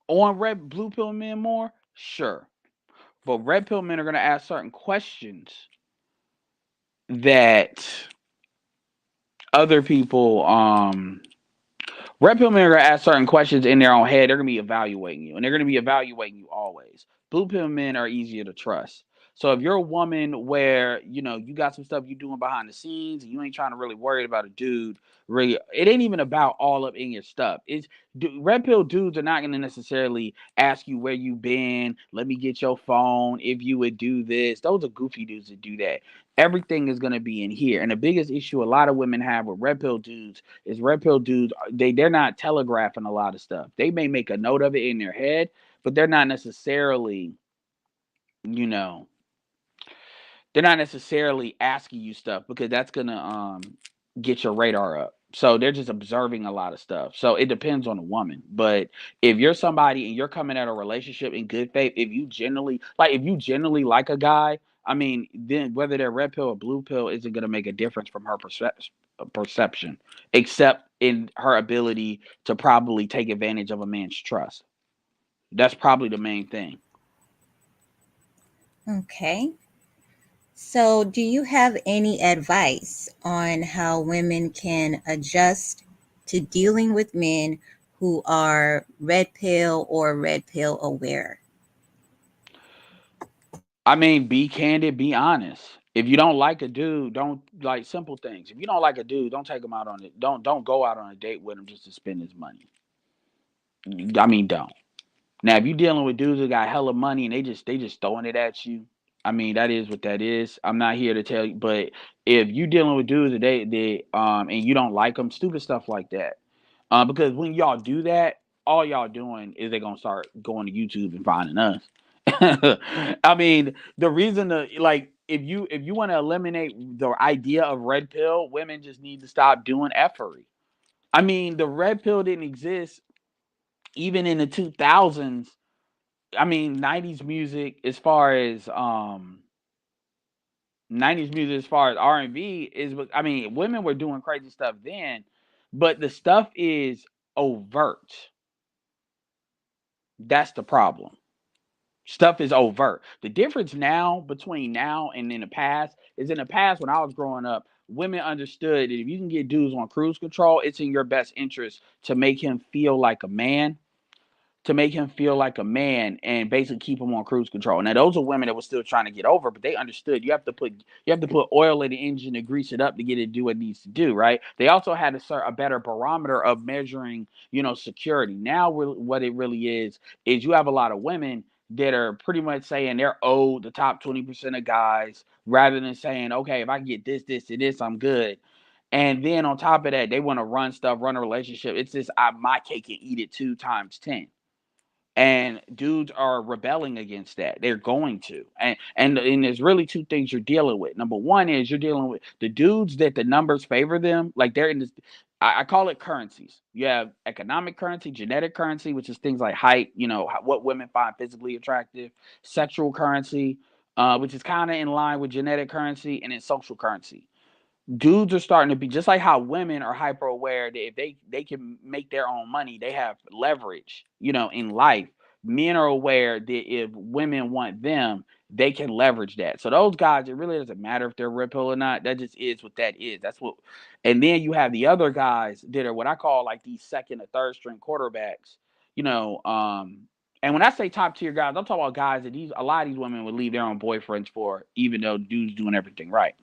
on red blue pill men more? Sure. But red pill men are going to ask certain questions that other people red pill men are gonna ask certain questions in their own head. They're gonna be evaluating you, and they're gonna be evaluating you always. Blue pill men are easier to trust. So if you're a woman where, you got some stuff you doing behind the scenes and you ain't trying to really worry about a dude, really, it ain't even about all up in your stuff. It's red pill dudes are not going to necessarily ask you where you been. Let me get your phone. If you would do this, those are goofy dudes that do that. Everything is going to be in here. And the biggest issue a lot of women have with red pill dudes is red pill dudes, they're not telegraphing a lot of stuff. They may make a note of it in their head, but you know, they're not necessarily asking you stuff because that's gonna get your radar up. So they're just observing a lot of stuff. So it depends on the woman. But if you're somebody and you're coming at a relationship in good faith, if you generally like a guy, I mean, then whether they're red pill or blue pill isn't gonna make a difference from her perception, except in her ability to probably take advantage of a man's trust. That's probably the main thing. Okay. So, do you have any advice on how women can adjust to dealing with men who are red pill or red pill aware? I mean, be candid, be honest. If you don't like a dude, don't like simple things. If you don't like a dude, don't take him out on it. Don't go out on a date with him just to spend his money. I mean, don't. Now, if you're dealing with dudes who got hella money and they just throwing it at you, I mean, that is what that is. I'm not here to tell you, but if you dealing with dudes that and you don't like them, stupid stuff like that. Because when y'all do that, all y'all doing is they gonna start going to YouTube and finding us. I mean, the reason to like if you want to eliminate the idea of red pill, women just need to stop doing effery. I mean, the red pill didn't exist even in the 2000s. I mean, 90s music as far as 90s music as far as R&B is, I mean, women were doing crazy stuff then, but the stuff is overt. That's the problem. Stuff is overt. The difference now between now and in the past is in the past when I was growing up, women understood that if you can get dudes on cruise control, it's in your best interest to make him feel like a man, and basically keep him on cruise control. Now those are women that were still trying to get over, but they understood you have to put oil in the engine to grease it up to get it to do what it needs to do, right? They also had a better barometer of measuring, security. Now what it really is you have a lot of women that are pretty much saying they're owed the top 20% of guys rather than saying, okay, if I can get this, this, and this, I'm good. And then on top of that, they want to run a relationship. It's just my cake and eat it 2 times 10, and dudes are rebelling against that. They're going to, and there's really two things you're dealing with. Number one is you're dealing with the dudes that the numbers favor them, like they're in this. I call it currencies. You have economic currency, genetic currency, which is things like height, what women find physically attractive, sexual currency, which is kind of in line with genetic currency, and then social currency. Dudes are starting to be just like how women are hyper aware that if they can make their own money, they have leverage, in life. Men are aware that if women want them, they can leverage that. So those guys, it really doesn't matter if they're red pill or not. That just is what that is. That's what. And then you have the other guys that are what I call like these second or third string quarterbacks. You know, and when I say top tier guys, I'm talking about guys that a lot of these women would leave their own boyfriends for, even though dudes doing everything right.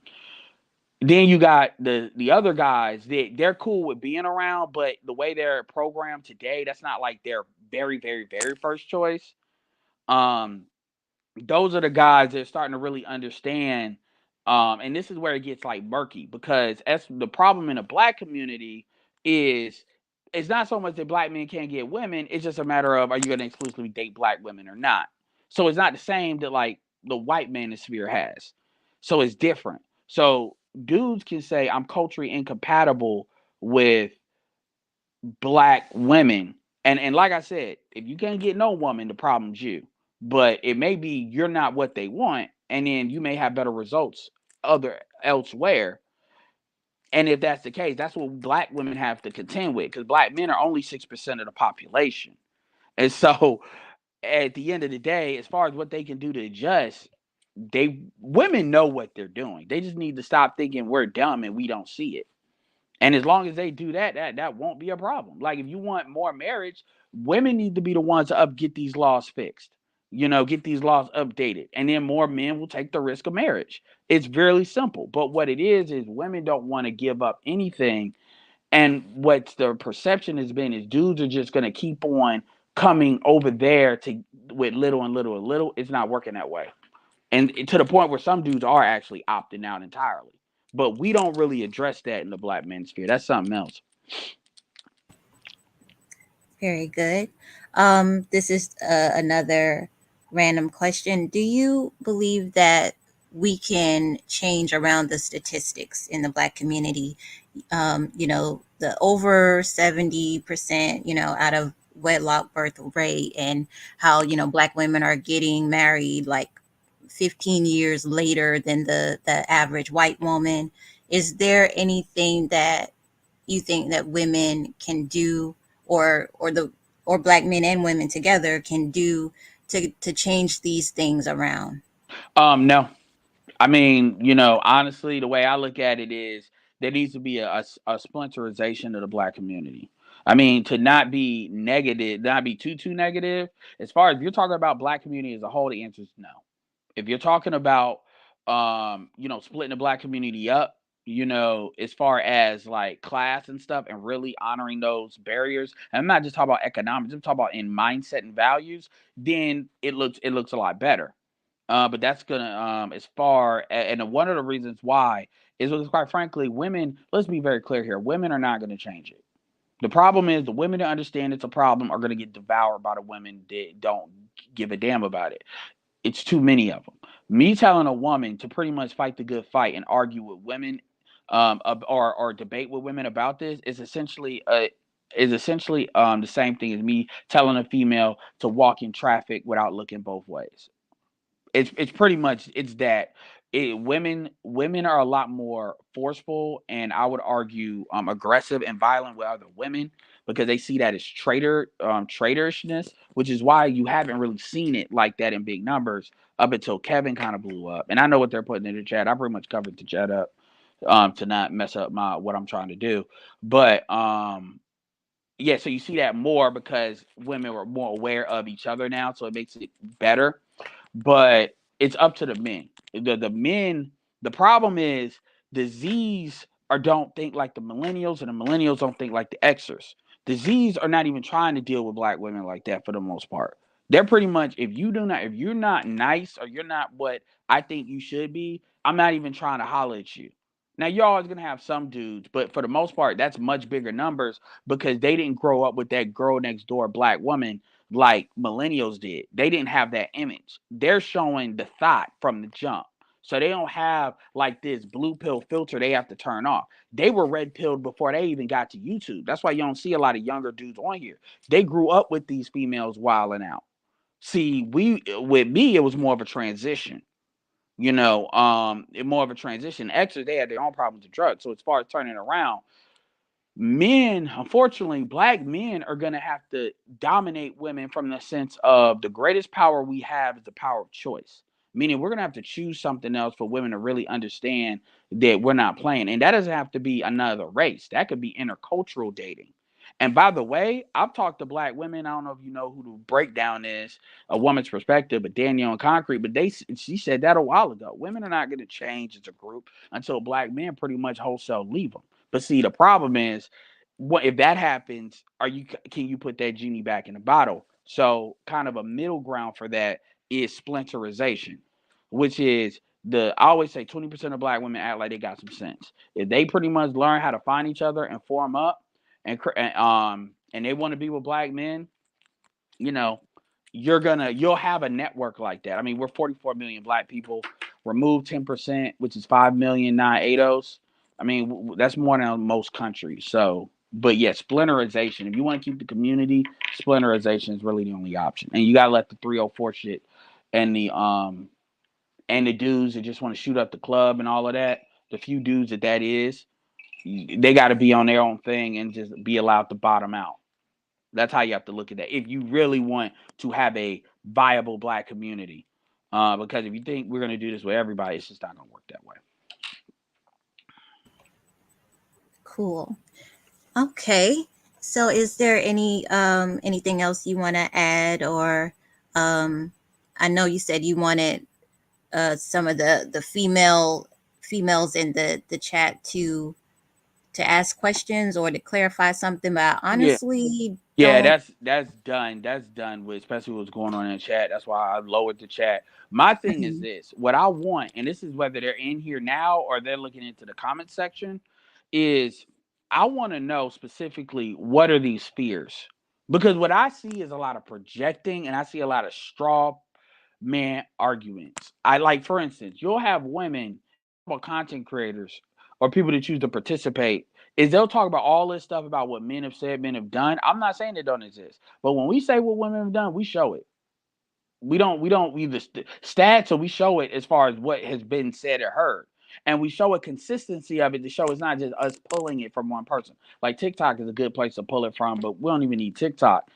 Then you got the other guys that they're cool with being around, but the way they're programmed today, that's not like their very, very, very first choice. Um, those are the guys that are starting to really understand. And this is where it gets like murky, because as the problem in the black community is it's not so much that black men can't get women, it's just a matter of, are you going to exclusively date black women or not? So it's not the same that like the white manosphere has. So it's different. So dudes can say I'm culturally incompatible with black women. And like I said, if you can't get no woman, the problem's you. But it may be you're not what they want, and then you may have better results other elsewhere. And if that's the case, that's what black women have to contend with, because black men are only 6% of the population. And so at the end of the day, as far as what they can do to adjust, women know what they're doing. They just need to stop thinking we're dumb and we don't see it. And as long as they do that, that won't be a problem. Like if you want more marriage, women need to be the ones to get these laws fixed. get these laws updated, and then more men will take the risk of marriage. It's very simple. But what it is women don't want to give up anything. And what the perception has been is dudes are just going to keep on coming over there to with little and little and little. It's not working that way. And to the point where some dudes are actually opting out entirely. But we don't really address that in the black manosphere. That's something else. Very good. This is another random question. Do you believe that we can change around the statistics in the Black community? The over 70%, out of wedlock birth rate, and how, Black women are getting married like 15 years later than the average white woman. Is there anything that you think that women can do, or Black men and women together can do to change these things around? No. I mean, honestly, the way I look at it is there needs to be a splinterization of the black community. I mean, to not be negative, not be too negative. As far as if you're talking about black community as a whole, the answer is no. If you're talking about, splitting the black community up, as far as like class and stuff, and really honoring those barriers, and I'm not just talking about economics, I'm talking about in mindset and values, then it looks a lot better. But that's gonna as far and one of the reasons why is because quite frankly, women. Let's be very clear here: women are not going to change it. The problem is the women that understand it's a problem are going to get devoured by the women that don't give a damn about it. It's too many of them. Me telling a woman to pretty much fight the good fight and argue with women, or debate with women about this is essentially the same thing as me telling a female to walk in traffic without looking both ways. It's pretty much it's that women are a lot more forceful, and I would argue aggressive and violent with other women because they see that as traitorishness, which is why you haven't really seen it like that in big numbers up until Kevin kind of blew up. And I know what they're putting in the chat. I pretty much covered the chat up to not mess up my what I'm trying to do. But yeah, so you see that more because women were more aware of each other now, so it makes it better, but it's up to the men. The men. The problem is the Z's are don't think like the millennials, and the millennials don't think like the Xers. The Z's are not even trying to deal with black women like that for the most part. They're pretty much if you're not nice or you're not what I think you should be, I'm not even trying to holler at you. Now you're always gonna have some dudes, but for the most part, that's much bigger numbers because they didn't grow up with that girl next door black woman like millennials did. They didn't have that image. They're showing the thought from the jump. So they don't have like this blue pill filter they have to turn off. They were red pilled before they even got to YouTube. That's why you don't see a lot of younger dudes on here. They grew up with these females wilding out. See, we with me, it was more of a transition. More of a transition. Extras, they had their own problems with drugs. So as far as turning around, men, unfortunately, black men are going to have to dominate women from the sense of the greatest power we have is the power of choice. Meaning, we're going to have to choose something else for women to really understand that we're not playing. And that doesn't have to be another race, that could be intercultural dating. And by the way, I've talked to black women. I don't know if you know who the breakdown is, a woman's perspective, but Danielle and Concrete. But she said that a while ago. Women are not going to change as a group until black men pretty much wholesale leave them. But see, the problem is, what if that happens? Can you put that genie back in the bottle? So, kind of a middle ground for that is splinterization, which is I always say 20% of black women act like they got some sense. If they pretty much learn how to find each other and form up, and they want to be with black men, you know, you'll have a network like that. I mean, we're 44 million black people. Remove 10%, which is 5 million non-ADOS. I mean, that's more than most countries. So, but yeah, splinterization. If you want to keep the community, splinterization is really the only option. And you gotta let the 304 shit and the dudes that just want to shoot up the club and all of that. The few dudes that is, they got to be on their own thing and just be allowed to bottom out. That's how you have to look at that if you really want to have a viable black community. Because if you think we're going to do this with everybody, it's just not going to work that way. Cool. Okay. So is there anything else you want to add, or I know you said you wanted some of the females in the chat to ask questions or to clarify something, but I Yeah. honestly Yeah, don't. that's done. That's done with, especially what's going on in the chat. That's why I lowered the chat. My thing is Mhm. this: what I want, and this is whether they're in here now or they're looking into the comment section, is I want to know specifically what are these fears? Because what I see is a lot of projecting, and I see a lot of straw man arguments. I like, for instance, you'll have women about content creators or people that choose to participate is they'll talk about all this stuff about what men have said, men have done. I'm not saying it don't exist, but when we say what women have done, we show it. We don't either stats or we show it as far as what has been said or heard. And we show a consistency of it to show it's not just us pulling it from one person. Like TikTok is a good place to pull it from, but we don't even need TikTok.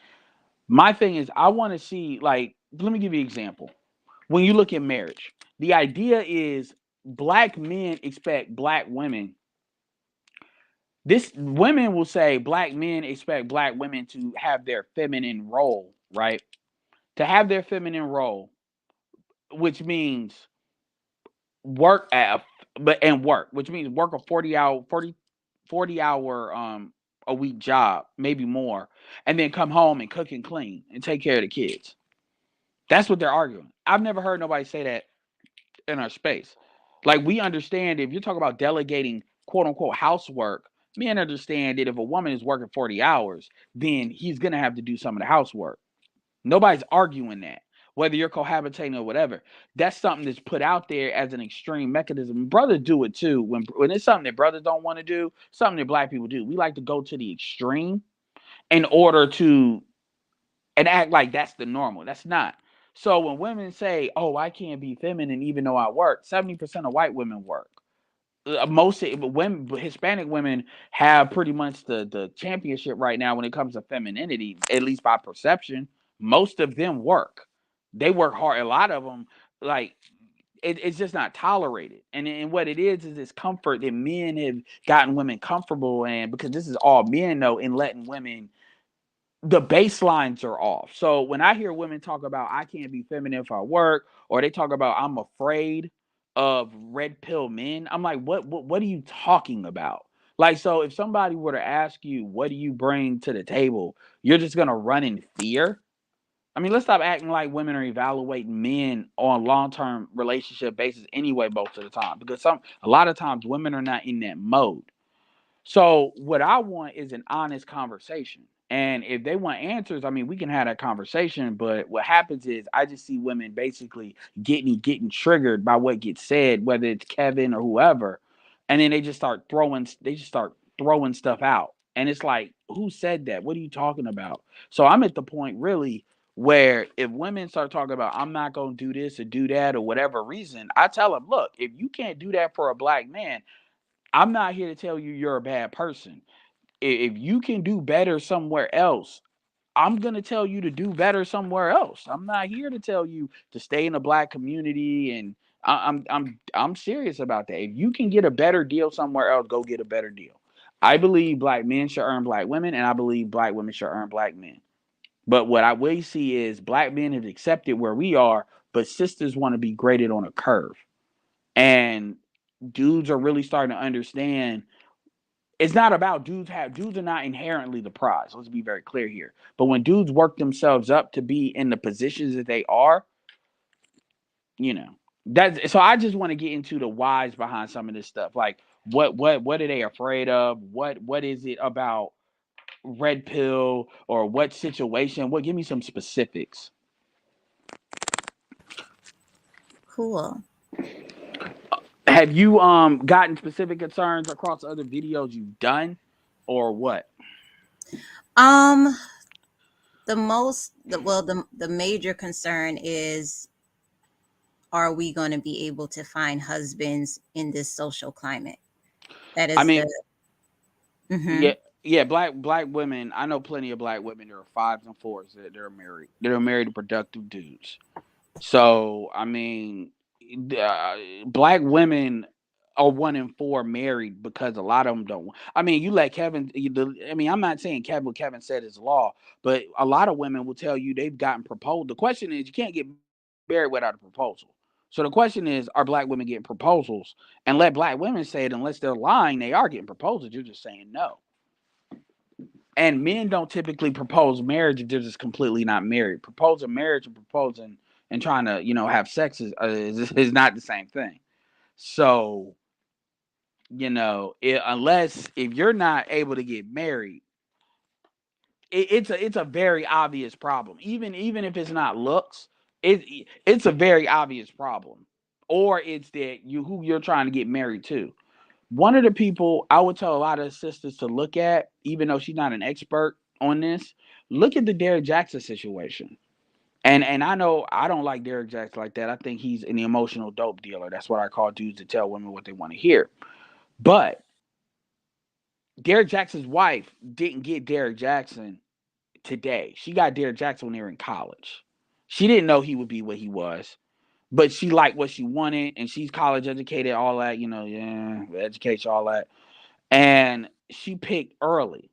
My thing is I want to see, like, let me give you an example. When you look at marriage, the idea is black men expect black women. This women will say black men expect black women to have their feminine role, right? To have their feminine role, which means work at work, which means work a 40 hour a week job, maybe more, and then come home and cook and clean and take care of the kids. That's what they're arguing. I've never heard nobody say that in our space. Like, we understand if you're talking about delegating quote unquote housework, men understand that if a woman is working 40 hours, then he's gonna have to do some of the housework. Nobody's arguing that. Whether you're cohabitating or whatever, that's something that's put out there as an extreme mechanism. Brothers do it too. When it's something that brothers don't want to do, something that black people do. We like to go to the extreme in order to and act like that's the normal. That's not. So when women say, "Oh, I can't be feminine even though I work," 70% of white women work. Most women, Hispanic women, have pretty much the championship right now when it comes to femininity, at least by perception. Most of them work. They work hard. A lot of them, like, it's just not tolerated. And what it is this comfort that men have gotten women comfortable in, because this is all men know, in letting women, the baselines are off. So when I hear women talk about I can't be feminine if I work, or they talk about I'm afraid of red pill men, I'm like, what are you talking about? Like, so if somebody were to ask you, what do you bring to the table? You're just gonna run in fear. I mean, let's stop acting like women are evaluating men on long-term relationship basis anyway, most of the time, because a lot of times women are not in that mode. So what I want is an honest conversation. And if they want answers, I mean, we can have that conversation. But what happens is I just see women basically getting triggered by what gets said, whether it's Kevin or whoever, and then they just start throwing stuff out. And it's like, who said that? What are you talking about? So I'm at the point really where if women start talking about I'm not gonna do this or do that or whatever reason, I tell them, look, if you can't do that for a black man, I'm not here to tell you you're a bad person. If you can do better somewhere else, I'm gonna tell you to do better somewhere else. I'm not here to tell you to stay in the black community, and I'm serious about that. If you can get a better deal somewhere else, go get a better deal. I believe black men should earn black women, and I believe black women should earn black men. But what I will see is black men have accepted where we are, but sisters want to be graded on a curve, and dudes are really starting to understand it's not about dudes are not inherently the prize. Let's be very clear here. But when dudes work themselves up to be in the positions that they are, you know, that so I just want to get into the whys behind some of this stuff. Like what are they afraid of? What is it about red pill or what situation? What give me some specifics. Cool. Have you gotten specific concerns across other videos you've done or what? Um, the major concern is, are we going to be able to find husbands in this social climate? That I is mean, the. yeah, Mhm. yeah. Black women. I know plenty of black women. There are fives and fours that they're married. They're married to productive dudes. So I mean, black women are 1 in 4 married because a lot of them don't. I mean, you let Kevin. I mean, I'm not saying what Kevin said is law, but a lot of women will tell you they've gotten proposed. The question is, you can't get married married without a proposal. So the question is, are black women getting proposals? And let black women say it, unless they're lying, they are getting proposals. You're just saying no. And men don't typically propose marriage if they're just completely not married. Proposing marriage and proposing and trying to, have sex is not the same thing. So, unless if you're not able to get married, it's a very obvious problem. Even if it's not looks, it's a very obvious problem. Or it's that who you're trying to get married to. One of the people I would tell a lot of sisters to look at, even though she's not an expert on this, look at the Derrick Jackson situation. And I know I don't like Derrick Jackson like that. I think he's an emotional dope dealer. That's what I call dudes to tell women what they want to hear. But Derrick Jackson's wife didn't get Derrick Jackson today. She got Derrick Jackson when they were in college. She didn't know he would be what he was, but she liked what she wanted, and she's college educated, all that, education, all that. And she picked early.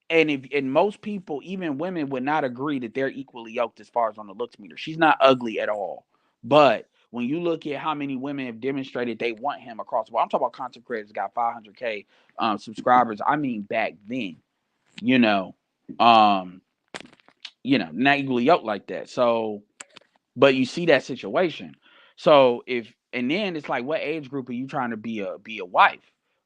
And most people, even women, would not agree that they're equally yoked as far as on the looks meter. She's not ugly at all. But when you look at how many women have demonstrated they want him across the board, I'm talking about content creators got 500K subscribers. I mean, back then, you know, um, not equally yoked like that. So, but you see that situation. So and then it's like, what age group are you trying to be a wife?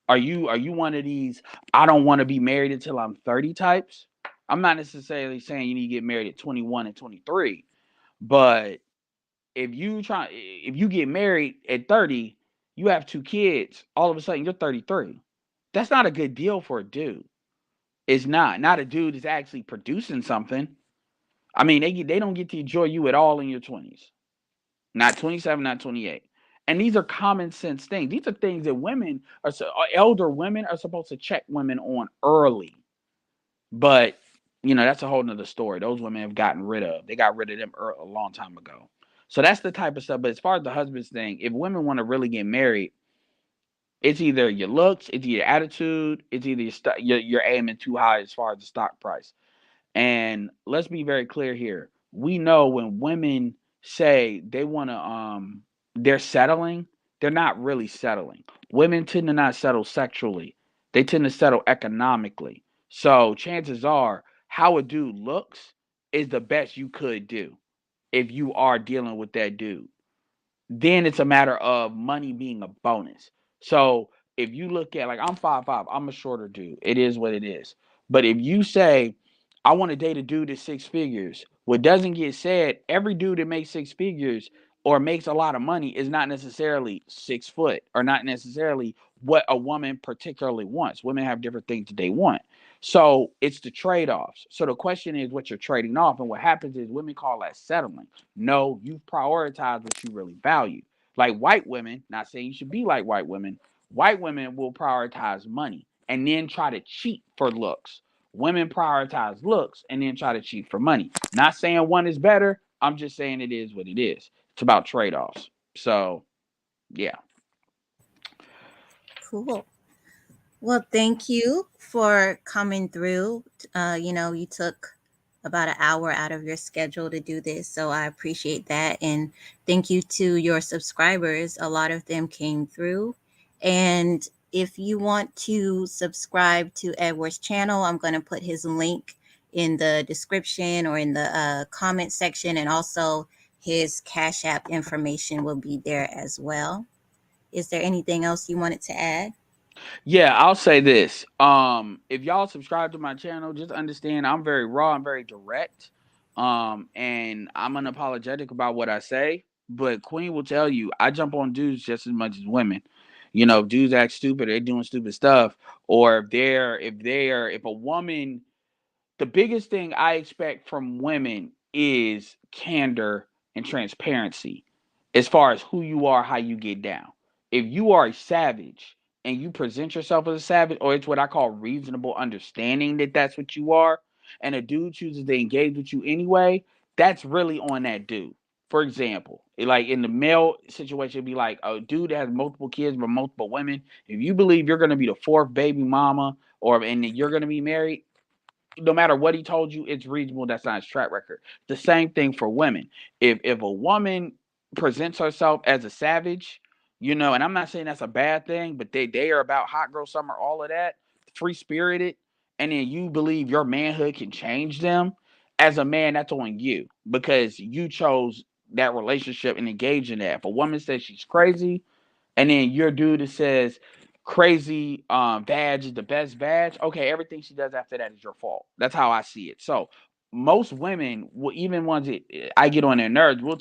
Are you one of these I don't want to be married until I'm 30 types? I'm not necessarily saying you need to get married at 21 and 23, but if you get married at 30, you have two kids, all of a sudden you're 33. That's not a good deal for a dude. It's not a dude that's actually producing something. I mean, they don't get to enjoy you at all in your 20s. Not 27, not 28. And these are common sense things. These are things that elder women are supposed to check women on early. But, that's a whole nother story. Those women have gotten rid of. They got rid of them a long time ago. So that's the type of stuff. But as far as the husbands thing, if women want to really get married, it's either your looks, it's your attitude, it's either you're aiming too high as far as the stock price. And let's be very clear here. We know when women say they want to they're settling, they're not really settling. Women tend to not settle sexually. They tend to settle economically. So chances are how a dude looks is the best you could do if you are dealing with that dude. Then it's a matter of money being a bonus. So if you look at, like, I'm 5'5", I'm a shorter dude. It is what it is. But if you say I want to date a dude that's six figures, what doesn't get said, every dude that makes six figures or makes a lot of money is not necessarily 6 foot or not necessarily what a woman particularly wants. Women have different things that they want. So it's the trade-offs. So the question is what you're trading off. And what happens is women call that settling. No, you prioritize what you really value. Like white women, not saying you should be like white women will prioritize money and then try to cheat for looks. Women prioritize looks and then try to cheat for money. Not saying one is better. I'm just saying it is what it is. It's about trade-offs. So, yeah. Cool. Well, thank you for coming through. You took about an hour out of your schedule to do this, so I appreciate that. And thank you to your subscribers. A lot of them came through. And if you want to subscribe to Edward's channel, I'm going to put his link in the description or in the comment section, and also his Cash App information will be there as well. Is there anything else you wanted to add? Yeah, I'll say this. If y'all subscribe to my channel, just understand I'm very raw, I'm very direct. And I'm unapologetic about what I say. But Queen will tell you I jump on dudes just as much as women. If dudes act stupid, they're doing stupid stuff, or if a woman, the biggest thing I expect from women is candor and transparency as far as who you are, how you get down. If you are a savage and you present yourself as a savage, or it's what I call reasonable understanding that that's what you are, and a dude chooses to engage with you anyway, that's really on that dude. For example, like in the male situation, it'd be like a dude that has multiple kids but multiple women. If you believe you're going to be the fourth baby mama, and that you're going to be married, no matter what he told you, it's reasonable. That's not his track record. The same thing for women. If a woman presents herself as a savage, and I'm not saying that's a bad thing, but they are about hot girl summer, all of that, free spirited, and then you believe your manhood can change them. As a man, that's on you because you chose that relationship and engage in that. If a woman says she's crazy, and then your dude that says crazy badge is the best badge, okay, everything she does after that is your fault. That's how I see it. So most women, even ones that I get on their nerves, will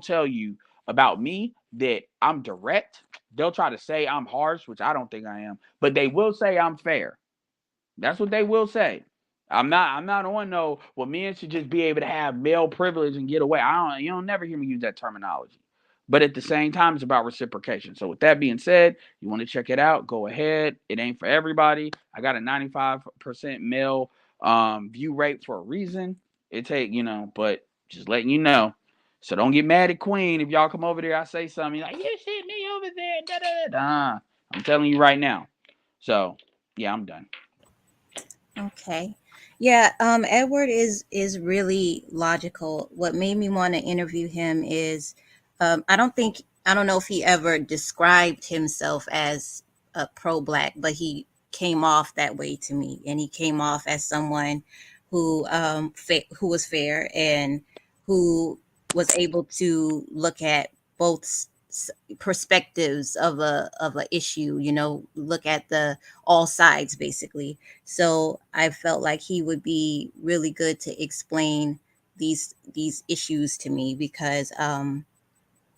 tell you about me that I'm direct. They'll try to say I'm harsh, which I don't think I am, but they will say I'm fair. That's what they will say. I'm not on no, well, men should just be able to have male privilege and get away. You don't never hear me use that terminology. But at the same time, it's about reciprocation. So with that being said, you want to check it out, go ahead. It ain't for everybody. I got a 95% male view rate for a reason. But just letting you know. So don't get mad at Queen if y'all come over there. I say something like, you shit me over there. Da, da, da. I'm telling you right now. So yeah, I'm done. Okay. Yeah, Edward is really logical. What made me want to interview him is I don't know if he ever described himself as a pro-black, but he came off that way to me, and he came off as someone who was fair and who was able to look at both perspectives of a issue, look at the all sides basically. So I felt like he would be really good to explain these issues to me because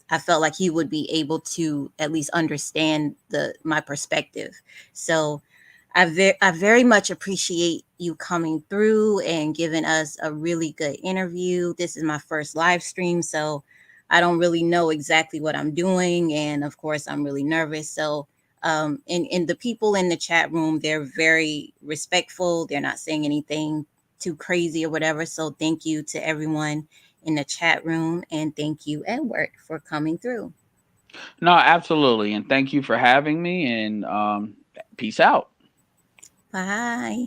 I felt like he would be able to at least understand the my perspective. So I very much appreciate you coming through and giving us a really good interview. This is my first live stream, so I don't really know exactly what I'm doing, and of course, I'm really nervous. So, and the people in the chat room, they're very respectful. They're not saying anything too crazy or whatever. So, thank you to everyone in the chat room, and thank you, Edward, for coming through. No, absolutely. And thank you for having me and peace out. Bye.